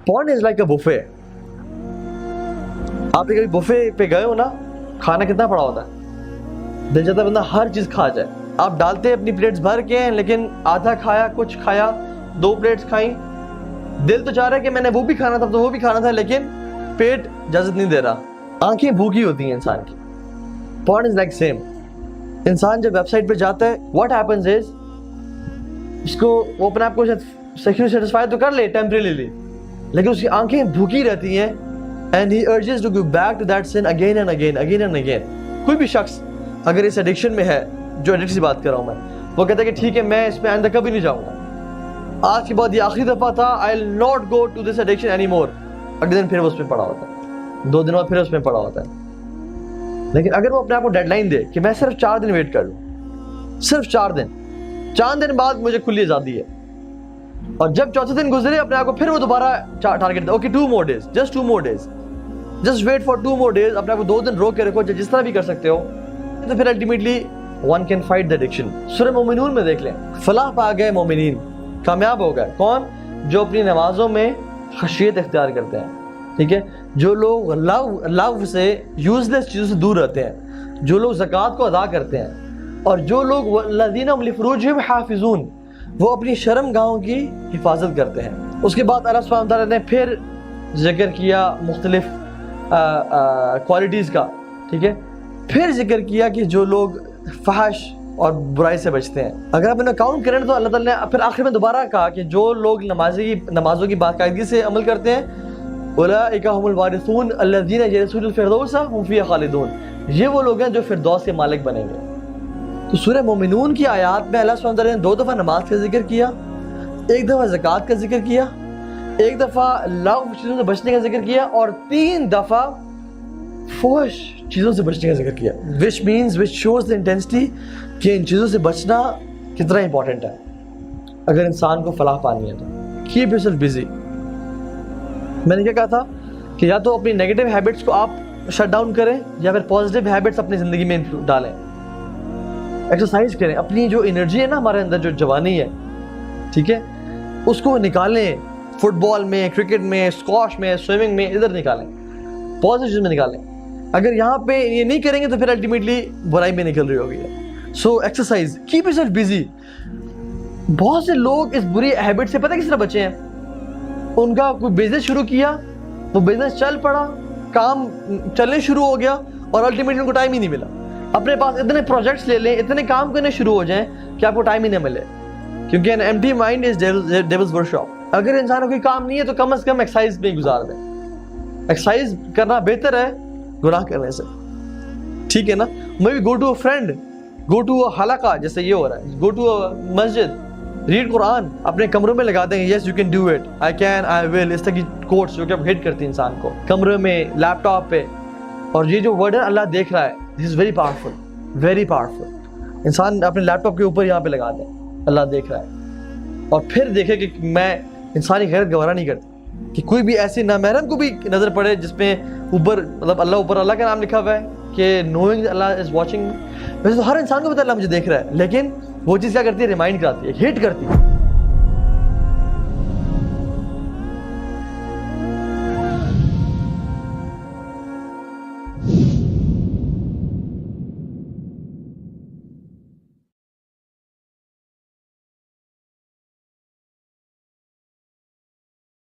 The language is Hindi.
Porn is like a buffet. आपने कभी बुफे पे गए हो ना, खाना कितना पड़ा होता है, दिल चाहता है बंदा हर चीज खा जाए। आप डालते हैं अपनी प्लेट्स भर के, लेकिन आधा खाया, कुछ खाया, 2 प्लेट्स खाई, दिल तो चाह रहा है कि मैंने वो भी खाना था तो वो भी खाना था, लेकिन पेट इजाजत नहीं दे रहा। आंखें भूखी होती हैं इंसान की। Porn is like same. इंसान जब वेबसाइट पे जाता है, व्हाट हैपेंस इज, उसको वो अपने आप को सेक्सुअली सेटिस्फाई तो कर ले टेम्परेरीली, लेकिन उसकी आंखें भूखी रहती हैं, and he urges to go back to that sin again and again, again and again. कोई भी शख्स अगर इस एडिक्शन में है, जो एडिक्शन की बात कर रहा हूँ मैं, वो कहता है कि ठीक है मैं इसमें आइंदा कभी नहीं जाऊँगा, आज के बाद ये आखिरी दफ़ा था, I will not go to this addiction any more. अगले दिन फिर वो उसमें पड़ा होता है, 2 दिन बाद फिर उसमें पड़ा होता है। लेकिन अगर वो अपने आप को डेडलाइन दे कि मैं सिर्फ 4 दिन वेट कर लूँ, सिर्फ 4 दिन बाद मुझे खुली आज़ादी है, और जब चौथे दिन गुजरे अपने आप को फिर वो दोबारा target they, okay 2 more days, just 2 more days, just wait for 2 more days, अपने आप को 2 दिन रोक के रखो, जिस तरह भी कर सकते हो, तो फिर ultimately one can fight the addiction. सूरह मोमिनून में देख लें, फलाह पा गए मोमिनीन, कामयाब हो गए कौन, जो अपनी नमाजों में खशियत इख्तियार करते हैं, ठीक है, जो लोग लव से, यूजलेस चीज़ों से दूर रहते हैं, जो लोग ज़कात को अदा करते हैं, और जो लोग वल्लज़ीना हुम लिफ़ुरूजिहिम हाफ़िज़ून, वो अपनी शर्म गाहों की हिफाजत करते हैं। उसके बाद अल्लाह सुब्हानहू व तआला ने फिर जिक्र किया मुख्तलिफ क्वालिटीज़ का, ठीक है, फिर जिक्र किया कि जो लोग फहश और बुराई से बचते हैं। अगर आप इन्हें काउंट करें तो अल्लाह ताला ने फिर आखिर में दोबारा कहा कि जो लोग नमाजों की बाकायदगी से अमल करते हैं, उलाइका हुमुल वारिसून अल्लज़ीना यरिसूनल फ़िरदौस हुम फ़ीहा खालिदून, ये वो लोग हैं जो फिरदौस के मालिक बनेंगे। तो सूरह मोमिनून की आयात में अल्लाह सुब्हानहू व तआला ने 2 दफ़ा नमाज का जिक्र किया, 1 दफ़ा ज़कात का जिक्र किया, 1 दफ़ा लव चीज़ों से बचने का जिक्र किया, और 3 दफ़ा फहश चीज़ों से बचने का जिक्र किया, विच शोज़ द इंटेंसिटी कि इन चीज़ों से बचना कितना इंपॉर्टेंट है अगर इंसान को फलाह पानी है तो। Keep yourself busy. मैंने क्या कहा था कि या तो अपनी नेगेटिव हैबिट्स को आप शट डाउन करें, या फिर पॉजिटिव हैबिट्स अपनी ज़िंदगी में डालें। एक्सरसाइज करें, अपनी जो एनर्जी है ना हमारे अंदर, जो जवानी है, ठीक है, उसको निकालें, फुटबॉल में, क्रिकेट में, स्क्वॉश में, स्विमिंग में, इधर निकालें, पॉजिटिव चीज़ में निकालें। अगर यहाँ पे ये नहीं करेंगे तो फिर अल्टीमेटली बुराई में निकल रही होगी। So exercise, keep yourself busy. बहुत से लोग इस बुरी हैबिट से पता किस तरह बचे हैं, उनका कोई बिजनेस शुरू किया, वो बिजनेस चल पड़ा, काम चलने शुरू हो गया, और अल्टीमेटली उनको टाइम ही नहीं मिला। अपने पास इतने प्रोजेक्ट्स ले लें, इतने काम करने शुरू हो जाएं कि आपको टाइम ही नहीं मिले, क्योंकि an empty mind is devils workshop. अगर इंसान को कोई काम नहीं है तो कम से कम एक्सरसाइज में गुजार दें। एक्सरसाइज करना बेहतर है गुनाह करने से, ठीक है ना। Maybe go to a friend, go to a हलका, जैसे ये हो रहा है, गो टू अ मस्जिद, रीड कुरान, अपने कमरों में लगा देंगे, yes you can do it, I can, I will, इस तरह की कोट्स जो कि अब हिट करती है इंसान को, कमरे में, लैपटॉप पे। और ये जो वर्ड है अल्लाह देख रहा है, this is very powerful, very powerful. इंसान अपने लैपटॉप के ऊपर यहाँ पे लगा दे, अल्लाह देख रहा है, और फिर देखे कि मैं इंसानी गैरत गवारा नहीं करती कि कोई भी ऐसी नामहरम को भी नजर पड़े जिसमें ऊपर, मतलब अल्लाह ऊपर अल्लाह का नाम लिखा हुआ है कि नोइंग अल्लाह इज वॉचिंग। वैसे तो हर इंसान को पता है अल्लाह मुझे देख रहा है, लेकिन वो चीज़ क्या करती है, रिमाइंड कराती है, हिट करती है।